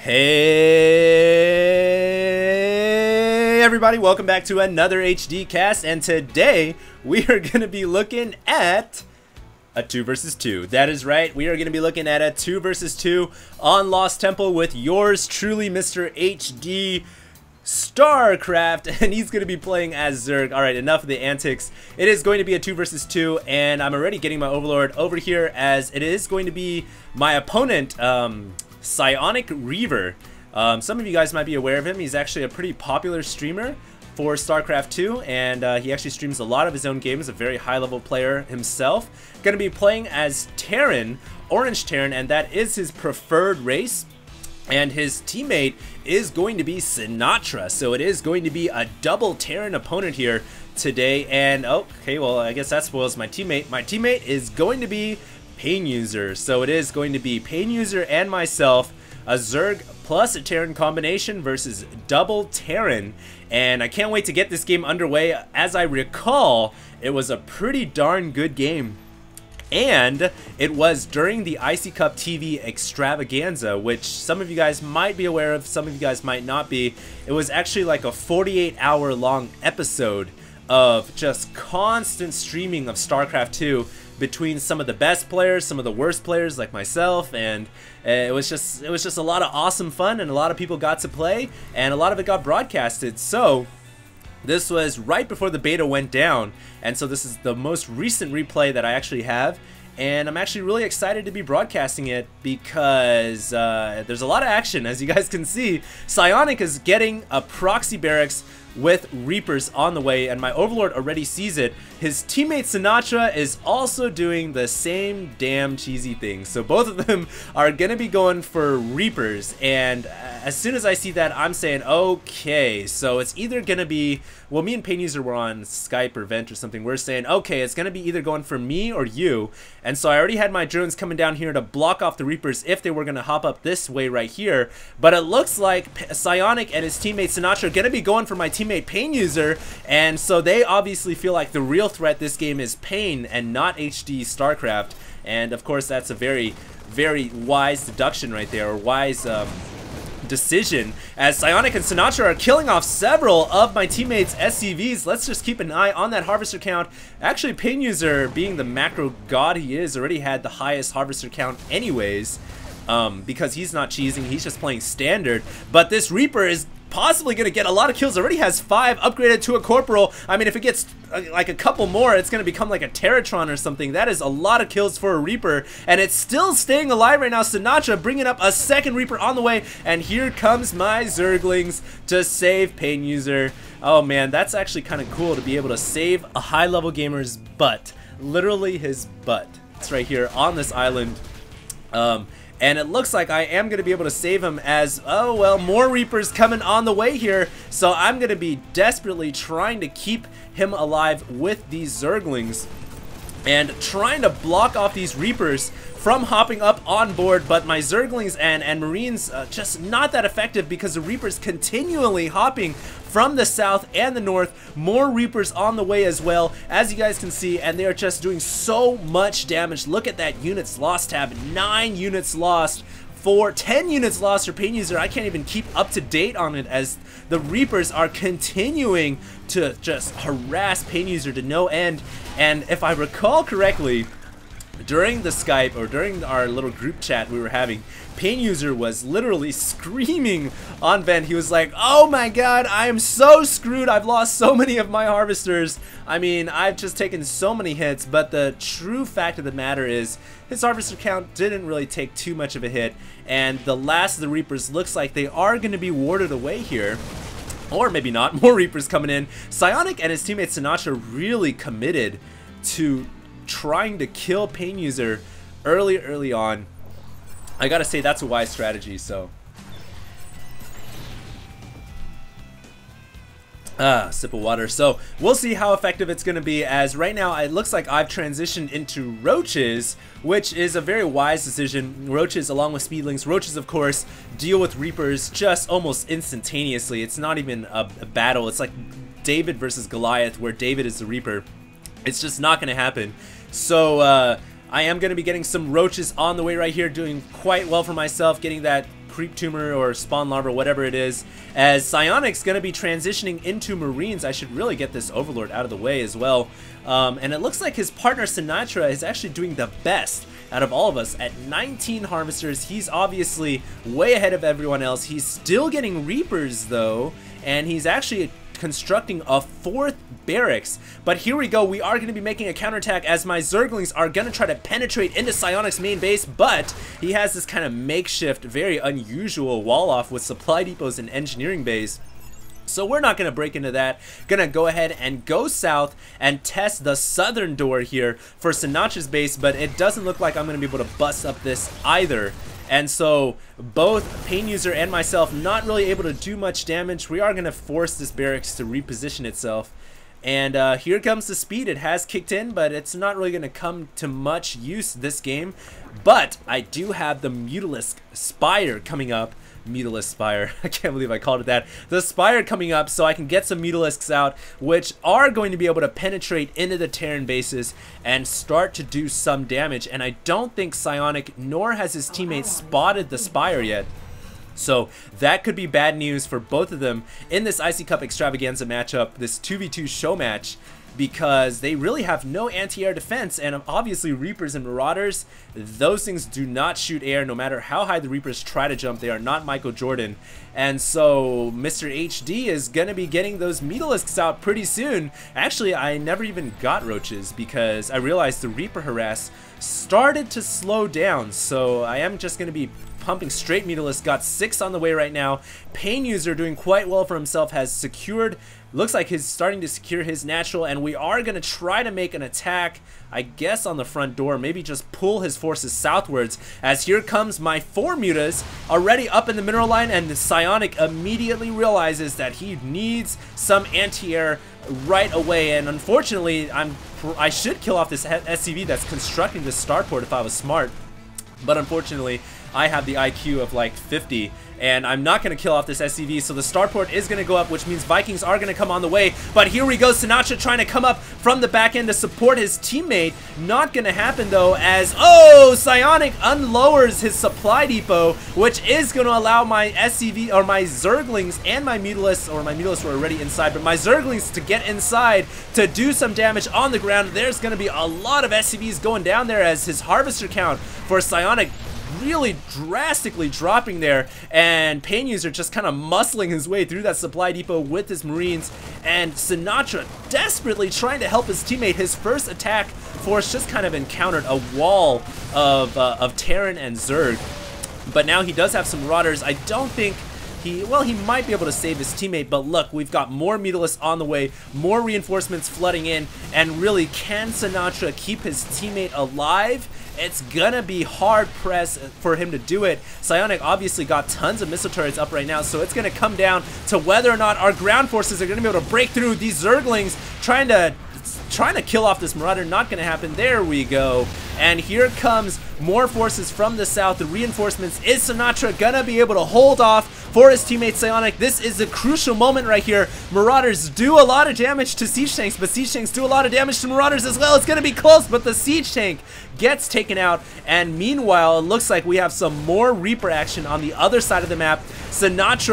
Hey everybody, welcome back to another HD cast, and today we are going to be looking at a 2 versus 2. That is right, we are going to be looking at a 2 versus 2 on Lost Temple with yours truly, Mr. HD StarCraft, and he's going to be playing as Zerg. Alright, enough of the antics. It is going to be a 2 versus 2, and I'm already getting my Overlord over here as it is going to be my opponent, PsyonicReaver. Some of you guys might be aware of him. He's actually a pretty popular streamer for StarCraft 2, and he actually streams a lot of his own games, a very high-level player himself. Going to be playing as Terran, Orange Terran, and that is his preferred race. And his teammate is going to be Sinatra, so it is going to be a double Terran opponent here today. And okay, well, I guess that spoils my teammate. My teammate is going to be PainUser, so it is going to be PainUser and myself, a Zerg plus a Terran combination versus double Terran. And I can't wait to get this game underway. As I recall, it was a pretty darn good game. And it was during the Icy Cup TV extravaganza, which some of you guys might be aware of, some of you guys might not be. It was actually like a 48-hour long episode of just constant streaming of StarCraft 2 between some of the best players, some of the worst players like myself, and it was just a lot of awesome fun, and a lot of people got to play, and a lot of it got broadcasted. So this was right before the beta went down, and so this is the most recent replay that I actually have, and I'm actually really excited to be broadcasting it because there's a lot of action. As you guys can see, Psionic is getting a proxy barracks with Reapers on the way, and my Overlord already sees it. His teammate Sinatra is also doing the same damn cheesy thing. So both of them are gonna be going for Reapers, and as soon as I see that, I'm saying, okay, so it's either gonna be, well, me and PainUser were on Skype or Vent or something, we're saying, okay, it's gonna be either going for me or you. And so I already had my drones coming down here to block off the Reapers if they were gonna hop up this way right here, but it looks like Psionic and his teammate Sinatra are gonna be going for my teammate PainUser, and so they obviously feel like the real threat this game is Pain and not HD StarCraft. And of course that's a very, very wise deduction right there, or wise decision, as Psionic and Sinatra are killing off several of my teammates' SCVs. Let's just keep an eye on that harvester count. Actually, PainUser, being the macro god he is, already had the highest harvester count anyways, because he's not cheesing, he's just playing standard. But this Reaper is possibly gonna get a lot of kills. Already has 5 upgraded to a corporal. I mean, if it gets like a couple more, it's gonna become like a Terratron or something. That is a lot of kills for a Reaper, and it's still staying alive right now. Sinatra bringing up a second Reaper on the way, and here comes my Zerglings to save PainUser. Oh man, that's actually kind of cool to be able to save a high-level gamer's butt, literally his butt. It's right here on this island. And it looks like I am going to be able to save him, as, oh well, more Reapers coming on the way here. So I'm going to be desperately trying to keep him alive with these Zerglings and trying to block off these Reapers from hopping up on board. But my Zerglings and Marines just not that effective, because the Reapers continually hopping from the south and the north. More Reapers on the way as well, as you guys can see, and they are just doing so much damage. Look at that units lost tab, 9 units lost. 10 units lost for PainUser. I can't even keep up to date on it, as the Reapers are continuing to just harass PainUser to no end. And if I recall correctly, during the Skype, or during our little group chat we were having, PainUser was literally screaming on Vent. He was like, oh my god, I am so screwed, I've lost so many of my harvesters. I mean, I've just taken so many hits. But the true fact of the matter is, his harvester count didn't really take too much of a hit, and the last of the Reapers looks like they are going to be warded away here. Or maybe not, more Reapers coming in. Psionic and his teammate Sinatra really committed to trying to kill PainUser early on. I gotta say, that's a wise strategy. So sip of water. So we'll see how effective it's gonna be, as right now it looks like I've transitioned into Roaches, which is a very wise decision. Roaches along with Speedlings. Roaches, of course, deal with Reapers just almost instantaneously. It's not even a battle. It's like David versus Goliath, where David is the Reaper. It's just not gonna happen. So I am going to be getting some Roaches on the way right here, doing quite well for myself, getting that creep tumor or spawn larva, whatever it is, as Psionic's going to be transitioning into Marines. I should really get this Overlord out of the way as well. And it looks like his partner Sinatra is actually doing the best out of all of us at 19 harvesters. He's obviously way ahead of everyone else. He's still getting Reapers though, and he's actually constructing a 4th barracks. But here we go, we are going to be making a counterattack as my Zerglings are going to try to penetrate into Psionic's main base, but he has this kind of makeshift, very unusual wall off with supply depots and engineering base. So we're not going to break into that. Going to go ahead and go south and test the southern door here for Sinatra's base, but it doesn't look like I'm going to be able to bust up this either. And so both PainUser and myself not really able to do much damage. We are going to force this barracks to reposition itself. And here comes the speed. It has kicked in, but it's not really going to come to much use this game. But I do have the Mutalisk Spire coming up. Mutalisk Spire. I can't believe I called it that. The Spire coming up, so I can get some Mutalisks out, which are going to be able to penetrate into the Terran bases and start to do some damage. And I don't think Psionic nor has his teammates spotted the Spire yet. So that could be bad news for both of them in this IC Cup Extravaganza matchup, this 2v2 show match, because they really have no anti-air defense, and obviously Reapers and Marauders, those things do not shoot air no matter how high the Reapers try to jump. They are not Michael Jordan. And so Mr. HD is going to be getting those Mutalisks out pretty soon. Actually, I never even got Roaches because I realized the Reaper harass started to slow down, so I am just going to be pumping straight Mutalisk. Got 6 on the way right now. PainUser doing quite well for himself, has secured, looks like he's starting to secure his natural, and we are going to try to make an attack, I guess, on the front door, maybe just pull his forces southwards, as here comes my 4 mutas already up in the mineral line, and the Psionic immediately realizes that he needs some anti-air right away, and unfortunately I should kill off this SCV that's constructing this starport if I was smart, but unfortunately I have the IQ of like 50, and I'm not going to kill off this SCV, so the starport is going to go up, which means Vikings are going to come on the way. But here we go, Sinatra trying to come up from the back end to support his teammate. Not going to happen though, as Psionic unlowers his supply depot, which is going to allow my SCV, or my Zerglings and my Mutalisks, or my Mutalisks were already inside, but my Zerglings to get inside to do some damage on the ground. There's going to be a lot of SCVs going down there as his harvester count for Psionic really drastically dropping there, and PainUser just kind of muscling his way through that supply depot with his Marines, and Sinatra desperately trying to help his teammate. His first attack force just kind of encountered a wall of Terran and Zerg, but now he does have some Marauders. I don't think he might be able to save his teammate, but look, we've got more Mutalisks on the way, more reinforcements flooding in, and really, can Sinatra keep his teammate alive? It's gonna be hard pressed for him to do it. Psionic obviously got tons of missile turrets up right now, so it's gonna come down to whether or not our ground forces are gonna be able to break through. These Zerglings trying to kill off this Marauder, not gonna happen. There we go. And here comes more forces from the south. The reinforcements. Is Sinatra gonna be able to hold off for his teammate Psionic? This is a crucial moment right here. Marauders do a lot of damage to siege tanks, but siege tanks do a lot of damage to Marauders as well. It's gonna be close, but the siege tank gets taken out. And meanwhile, it looks like we have some more Reaper action on the other side of the map. Sinatra